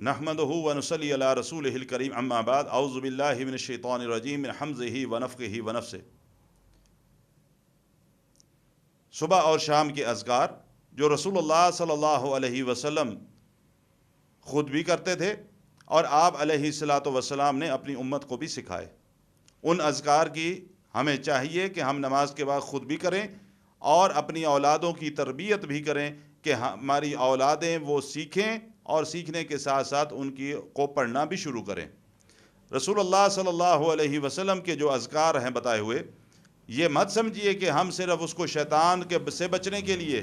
نحمدہ ونصلی علی رسولہ الکریم اما بعد اعوذ باللہ من الشیطان الرجیم من حمزہ ونفخہ ونفثہ۔ صبح اور شام کے اذکار جو رسول اللہ صلی اللہ علیہ وسلم خود بھی کرتے تھے اور آپ علیہ الصلاۃ والسلام نے اپنی امت کو بھی سکھائے، ان اذکار کی ہمیں چاہیے کہ ہم نماز کے بعد خود بھی کریں اور اپنی اولادوں کی تربیت بھی کریں کہ ہماری اولادیں وہ سیکھیں اور سیکھنے کے ساتھ ساتھ ان کی کو پڑھنا بھی شروع کریں۔ رسول اللہ صلی اللہ علیہ وسلم کے جو اذکار ہیں بتائے ہوئے، یہ مت سمجھیے کہ ہم صرف اس کو شیطان سے بچنے کے لیے،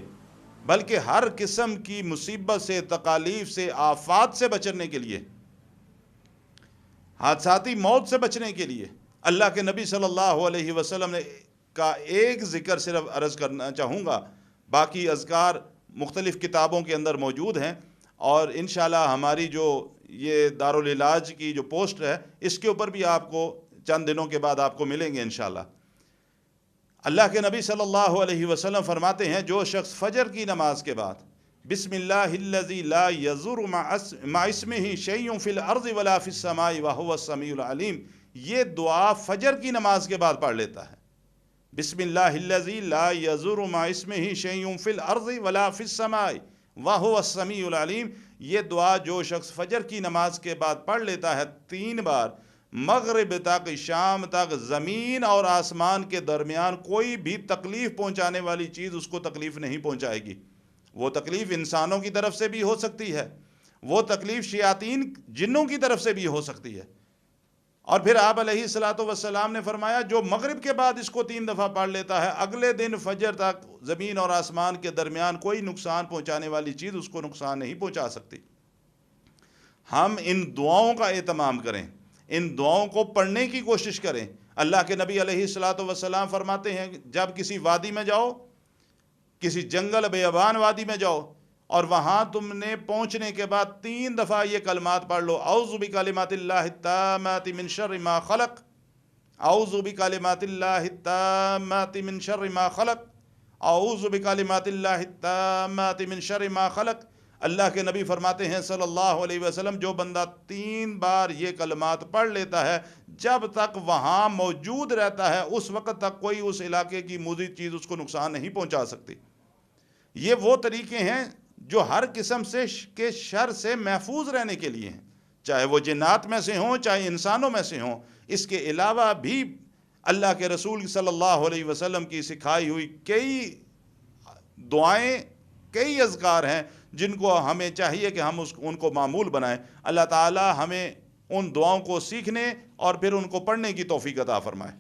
بلکہ ہر قسم کی مصیبت سے، تکالیف سے، آفات سے بچنے کے لیے، حادثاتی موت سے بچنے کے لیے اللہ کے نبی صلی اللہ علیہ وسلم نے کا ایک ذکر صرف عرض کرنا چاہوں گا، باقی اذکار مختلف کتابوں کے اندر موجود ہیں، اور انشاءاللہ ہماری جو یہ دارالعلاج کی جو پوسٹ ہے اس کے اوپر بھی آپ کو چند دنوں کے بعد آپ کو ملیں گے انشاءاللہ۔ اللہ کے نبی صلی اللہ علیہ وسلم فرماتے ہیں، جو شخص فجر کی نماز کے بعد بسم اللہ الذی لا یضر مع اسمہ شیء فی الارض ولا فی السماء وہو السمیع العلیم، یہ دعا فجر کی نماز کے بعد پڑھ لیتا ہے۔ بسم اللہ الذی لا یضر مع اسمہ شیء فی الارض ولا فی السماء وہو السمیع العلیم، یہ دعا جو شخص فجر کی نماز کے بعد پڑھ لیتا ہے 3 بار، مغرب تک، شام تک، زمین اور آسمان کے درمیان کوئی بھی تکلیف پہنچانے والی چیز اس کو تکلیف نہیں پہنچائے گی۔ وہ تکلیف انسانوں کی طرف سے بھی ہو سکتی ہے، وہ تکلیف شیاطین جنوں کی طرف سے بھی ہو سکتی ہے۔ اور پھر آپ علیہ الصلاۃ والسلام نے فرمایا، جو مغرب کے بعد اس کو 3 دفعہ پڑھ لیتا ہے، اگلے دن فجر تک زمین اور آسمان کے درمیان کوئی نقصان پہنچانے والی چیز اس کو نقصان نہیں پہنچا سکتی۔ ہم ان دعاؤں کا اہتمام کریں، ان دعاؤں کو پڑھنے کی کوشش کریں۔ اللہ کے نبی علیہ الصلاۃ والسلام فرماتے ہیں، جب کسی وادی میں جاؤ، کسی جنگل بیابان وادی میں جاؤ، اور وہاں تم نے پہنچنے کے بعد 3 دفعہ یہ کلمات پڑھ لو، اعوذ بکلمات اللہ التامات من شر ما خلق، اعوذ بکلمات اللہ التامات من شر ما خلق، اعوذ بکلمات اللہ التامات من شر ما خلق۔ اللہ کے نبی فرماتے ہیں صلی اللہ علیہ وسلم، جو بندہ 3 بار یہ کلمات پڑھ لیتا ہے، جب تک وہاں موجود رہتا ہے اس وقت تک کوئی اس علاقے کی مضر چیز اس کو نقصان نہیں پہنچا سکتی۔ یہ وہ طریقے ہیں جو ہر قسم کے شر سے محفوظ رہنے کے لیے ہیں، چاہے وہ جنات میں سے ہوں، چاہے انسانوں میں سے ہوں۔ اس کے علاوہ بھی اللہ کے رسول صلی اللہ علیہ وسلم کی سکھائی ہوئی کئی دعائیں، کئی اذکار ہیں جن کو ہمیں چاہیے کہ ہم ان کو معمول بنائیں۔ اللہ تعالی ہمیں ان دعاؤں کو سیکھنے اور پھر ان کو پڑھنے کی توفیق عطا فرمائے۔